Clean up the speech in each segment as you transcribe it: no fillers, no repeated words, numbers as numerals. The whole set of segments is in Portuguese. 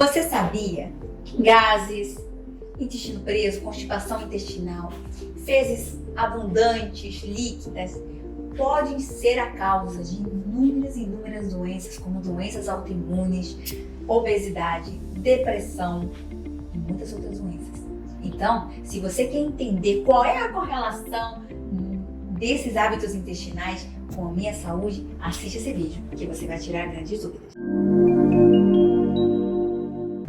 Você sabia que gases, intestino preso, constipação intestinal, fezes abundantes, líquidas, podem ser a causa de inúmeras doenças, como doenças autoimunes, obesidade, depressão e muitas outras doenças. Então, se você quer entender qual é a correlação desses hábitos intestinais com a minha saúde, assiste esse vídeo, que você vai tirar grandes dúvidas.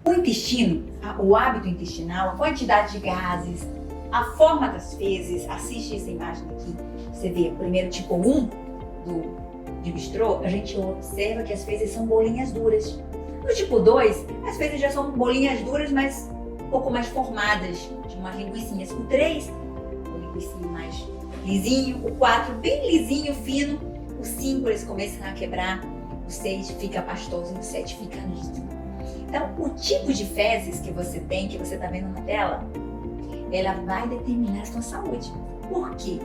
O intestino, o hábito intestinal, a quantidade de gases, a forma das fezes, assiste essa imagem aqui, você vê o primeiro tipo 1 de bistrô, a gente observa que as fezes são bolinhas duras. No tipo 2, as fezes já são bolinhas duras, mas um pouco mais formadas, de umas linguicinhas. O 3, o linguicinho mais lisinho. O 4, bem lisinho, fino. O 5, eles começam a quebrar. O 6 fica pastoso e o 7 fica líquido. Então, o tipo de fezes que você tem, que você está vendo na tela, ela vai determinar a sua saúde. Por quê?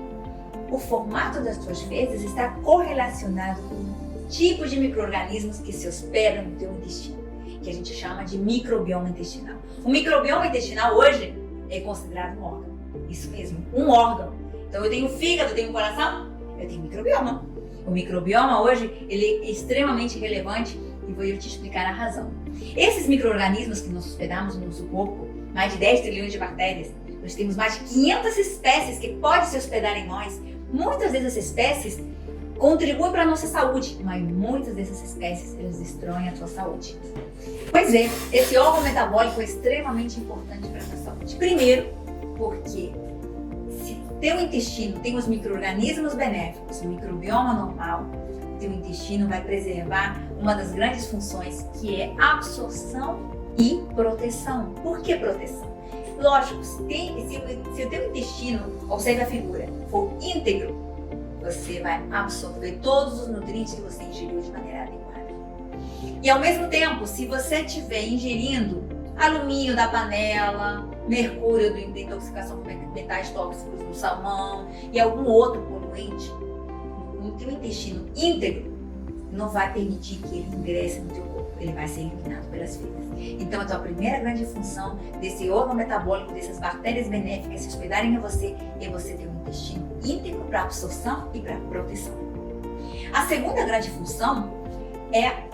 O formato das suas fezes está correlacionado com o tipo de micro-organismos que se hospedam no teu intestino, que a gente chama de microbioma intestinal. O microbioma intestinal hoje é considerado um órgão. Isso mesmo, um órgão. Então eu tenho fígado, eu tenho coração, eu tenho microbioma. O microbioma hoje ele é extremamente relevante e vou te explicar a razão. Esses micro-organismos que nós hospedamos no nosso corpo, mais de 10 trilhões de bactérias, nós temos mais de 500 espécies que podem se hospedar em nós. Muitas dessas espécies contribuem para a nossa saúde, mas muitas dessas espécies elas destroem a sua saúde. Pois é, esse órgão metabólico é extremamente importante para a nossa saúde. Primeiro, porque se teu intestino tem os micro-organismos benéficos, o microbioma normal, teu intestino vai preservar uma das grandes funções, que é absorção e proteção. Por que proteção? Lógico, se o teu intestino, observe a figura, for íntegro, você vai absorver todos os nutrientes que você ingeriu de maneira adequada. E ao mesmo tempo, se você estiver ingerindo alumínio da panela, mercúrio da intoxicação por metais tóxicos do salmão e algum outro poluente, no teu intestino íntegro, não vai permitir que ele ingresse no teu corpo, ele vai ser eliminado pelas fezes. Então, a tua primeira grande função desse órgão metabólico, dessas bactérias benéficas se hospedarem em você, é você ter um intestino íntegro para absorção e para proteção. A segunda grande função é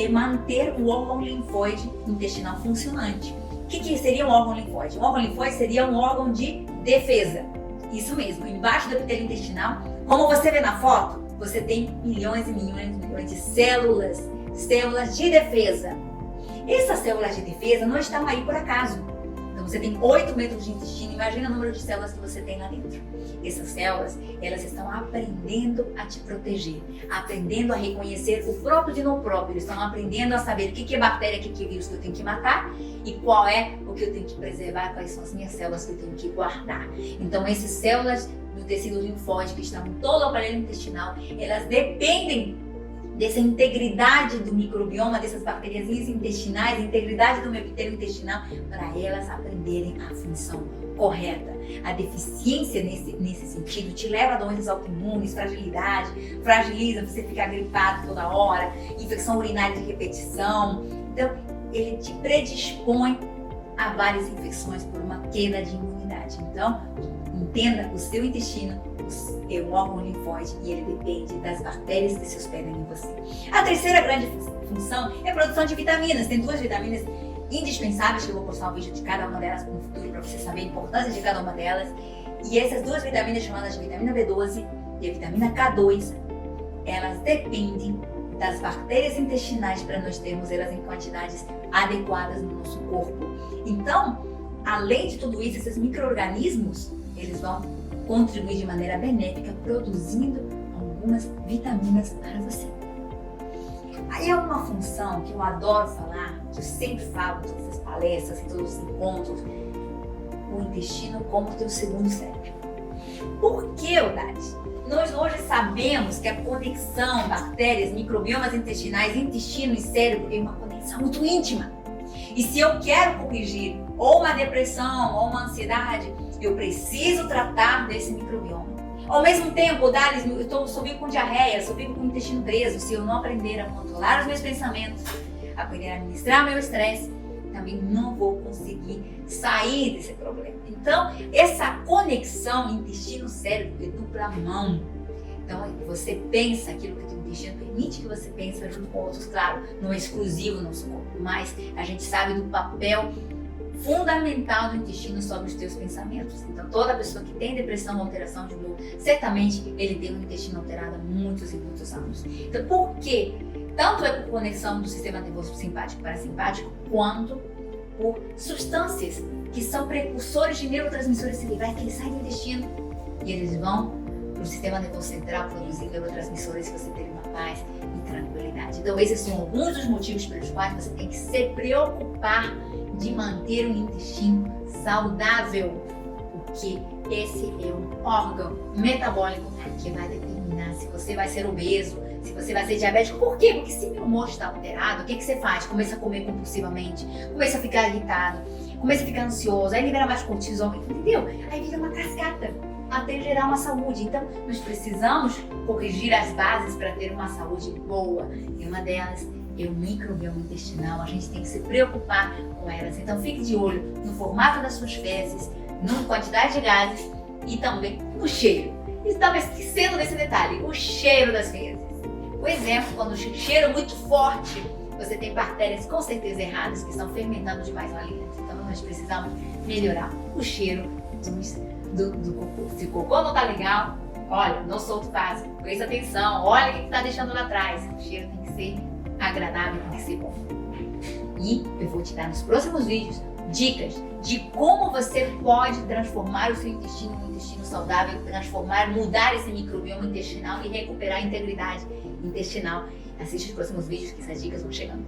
manter o órgão linfóide intestinal funcionante. O que seria um órgão linfóide? Um órgão linfóide seria um órgão de defesa. Isso mesmo, embaixo do epitélio intestinal, como você vê na foto, você tem milhões e milhões de células de defesa. Essas células de defesa não estão aí por acaso. Então você tem 8 metros de intestino, imagina o número de células que você tem lá dentro. Essas células, elas estão aprendendo a te proteger, aprendendo a reconhecer o próprio de não próprio, eles estão aprendendo a saber o que é bactéria, o que é vírus que eu tenho que matar e qual é o que eu tenho que preservar, quais são as minhas células que eu tenho que guardar. Então essas células do tecido linfóide que estão em todo o aparelho intestinal, elas dependem dessa integridade do microbioma, dessas bactérias intestinais, integridade do meu epitélio intestinal, para elas aprenderem a função correta. A deficiência nesse sentido te leva a doenças autoimunes, fragilidade, fragiliza, você fica gripado toda hora, infecção urinária de repetição. Então, ele te predispõe a várias infecções por uma queda de imunidade. Então, entenda, o seu intestino é um órgão linfóide e ele depende das bactérias que se hospedam em você. A terceira grande função é a produção de vitaminas. Tem 2 vitaminas indispensáveis que eu vou postar um vídeo de cada uma delas no futuro para você saber a importância de cada uma delas. E essas 2 vitaminas, chamadas de vitamina B12 e a vitamina K2, elas dependem das bactérias intestinais para nós termos elas em quantidades adequadas no nosso corpo. Então, além de tudo isso, esses micro-organismos, eles vão contribuir de maneira benéfica, produzindo algumas vitaminas para você. Aí é uma função que eu adoro falar, que eu sempre falo em todas as palestras, em todos os encontros, o intestino como o teu segundo cérebro. Por que, Odete? Nós hoje sabemos que a conexão bactérias, microbiomas intestinais, intestino e cérebro é uma conexão muito íntima. E se eu quero corrigir ou uma depressão ou uma ansiedade, eu preciso tratar desse microbioma. Ao mesmo tempo, Dales, eu sou vivo com diarreia, sou vivo com o intestino preso. Se eu não aprender a controlar os meus pensamentos, aprender a administrar meu estresse, também não vou conseguir sair desse problema. Então, essa conexão intestino-cérebro é dupla mão. Então, você pensa aquilo que o teu intestino permite que você pense junto com outros, claro, não é exclusivo no nosso corpo, mas a gente sabe do papel fundamental do intestino sobre os teus pensamentos. Então, toda pessoa que tem depressão ou alteração de humor, certamente ele tem um intestino alterado há muitos e muitos anos. Então, por quê? Tanto é por conexão do sistema nervoso simpático para simpático, quanto por substâncias que são precursores de neurotransmissores cerebrais que eles saem do intestino e eles vão para o sistema nervoso central produzir neurotransmissores que você tem uma paz e tranquilidade. Então, esses são alguns dos motivos pelos quais você tem que se preocupar de manter um intestino saudável, porque esse é um órgão metabólico que vai determinar se você vai ser obeso, se você vai ser diabético. Por quê? Porque se meu humor está alterado, o que você faz? Começa a comer compulsivamente, começa a ficar irritado, começa a ficar ansioso, aí libera mais cortisol, entendeu? Aí vira uma cascata até gerar uma saúde. Então, nós precisamos corrigir as bases para ter uma saúde boa. E uma delas é o microbioma intestinal. A gente tem que se preocupar com elas. Então, fique de olho no formato das suas fezes, na quantidade de gases e também no cheiro. E estava esquecendo desse detalhe, o cheiro das fezes. Por exemplo, quando o cheiro é muito forte, você tem bactérias com certeza erradas que estão fermentando demais o alimento. Então, nós precisamos melhorar o cheiro do cocô. Se o cocô não tá legal, olha, não solto fácil, presta atenção, olha o que tá deixando lá atrás. O cheiro tem que ser agradável, tem que ser bom. E eu vou te dar nos próximos vídeos dicas de como você pode transformar o seu intestino em um intestino saudável, mudar esse microbioma intestinal e recuperar a integridade intestinal. Assiste os próximos vídeos que essas dicas vão chegando.